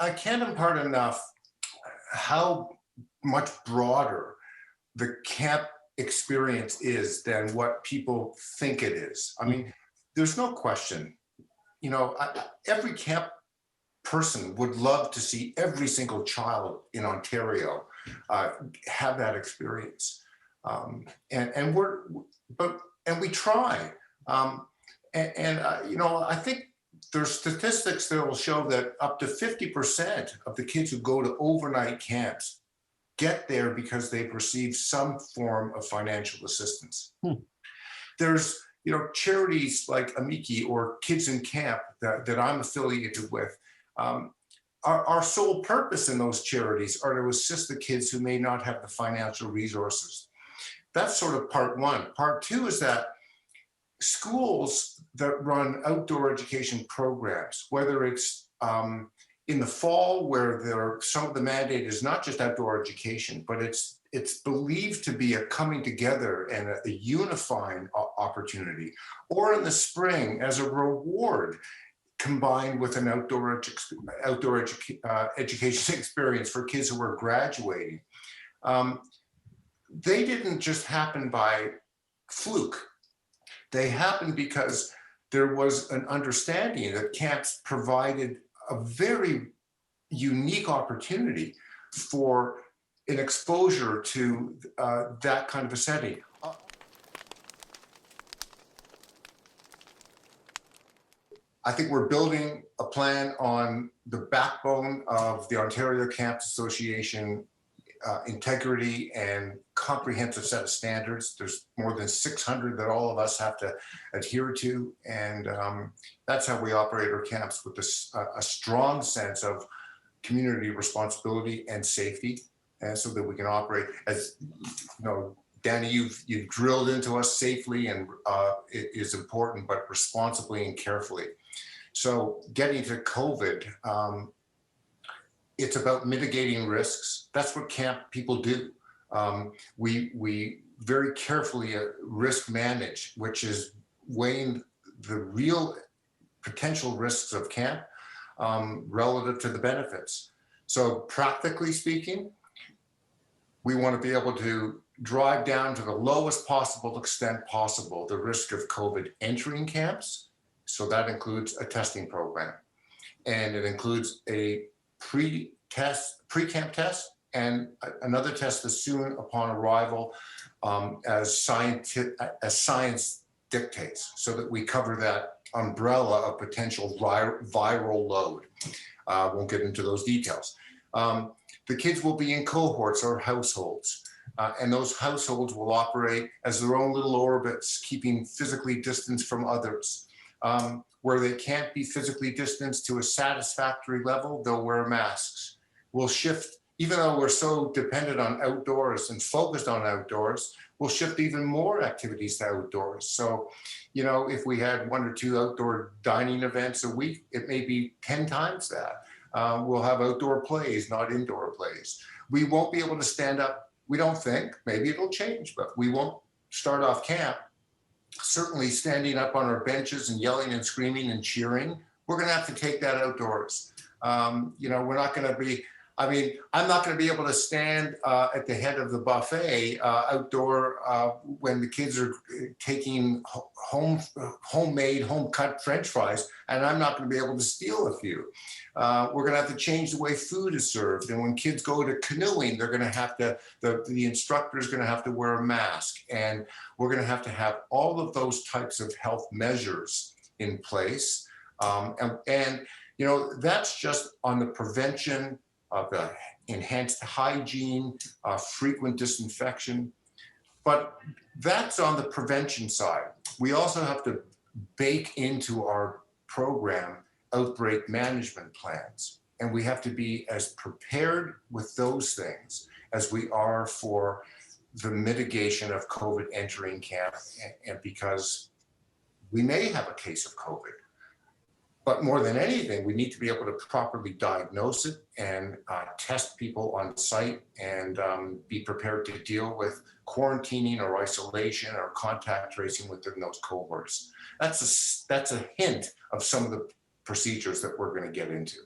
I can't impart enough how much broader the camp experience is than what people think it is. I mean, there's no question, every camp person would love to see every single child in Ontario have that experience. And we try. I think there's statistics that will show that up to 50% of the kids who go to overnight camps get there because they've received some form of financial assistance. There's, charities like Amiki or Kids in Camp that I'm affiliated with. Our sole purpose in those charities are to assist the kids who may not have the financial resources. That's sort of part one. Part two is that schools that run outdoor education programs, whether it's in the fall where some of the mandate is not just outdoor education, but it's believed to be a coming together and a unifying opportunity, or in the spring as a reward combined with an outdoor education experience for kids who are graduating. They didn't just happen by fluke. They happened because there was an understanding that camps provided a very unique opportunity for an exposure to that kind of a setting. I think we're building a plan on the backbone of the Ontario Camps Association integrity and comprehensive set of standards. There's more than 600 that all of us have to adhere to. And that's how we operate our camps, with a strong sense of community responsibility and safety. And so that we can operate, as Danny, you've drilled into us, safely and it is important, but responsibly and carefully. So getting to COVID, it's about mitigating risks. That's what camp people do. We very carefully risk manage, which is weighing the real potential risks of camp relative to the benefits. So practically speaking, we want to be able to drive down to the lowest possible extent possible the risk of COVID entering camps. So that includes a testing program, and it includes a pre-camp test, and another test as soon upon arrival as science dictates, so that we cover that umbrella of potential viral load. Won't get into those details. The kids will be in cohorts or households, and those households will operate as their own little orbits, keeping physically distanced from others. Where they can't be physically distanced to a satisfactory level, they'll wear masks. We'll shift, even though we're so dependent on outdoors and focused on outdoors, we'll shift even more activities to outdoors. So, if we had 1 or 2 outdoor dining events a week, it may be 10 times that. We'll have outdoor plays, not indoor plays. We won't be able to stand up, we don't think, maybe it'll change, but we won't start off camp certainly standing up on our benches and yelling and screaming and cheering. We're going to have to take that outdoors. We're not going to be, I'm not going to be able to stand at the head of the buffet outdoor when the kids are taking homemade, home-cut French fries, and I'm not going to be able to steal a few. We're going to have to change the way food is served. And when kids go to canoeing, they're going to have to, the instructor is going to have to wear a mask. And we're going to have all of those types of health measures in place. That's just on the prevention of the enhanced hygiene, frequent disinfection. But that's on the prevention side. We also have to bake into our program outbreak management plans. And we have to be as prepared with those things as we are for the mitigation of COVID entering camp, and because we may have a case of COVID. But more than anything, we need to be able to properly diagnose it and test people on site and be prepared to deal with quarantining or isolation or contact tracing within those cohorts. That's a hint of some of the procedures that we're going to get into.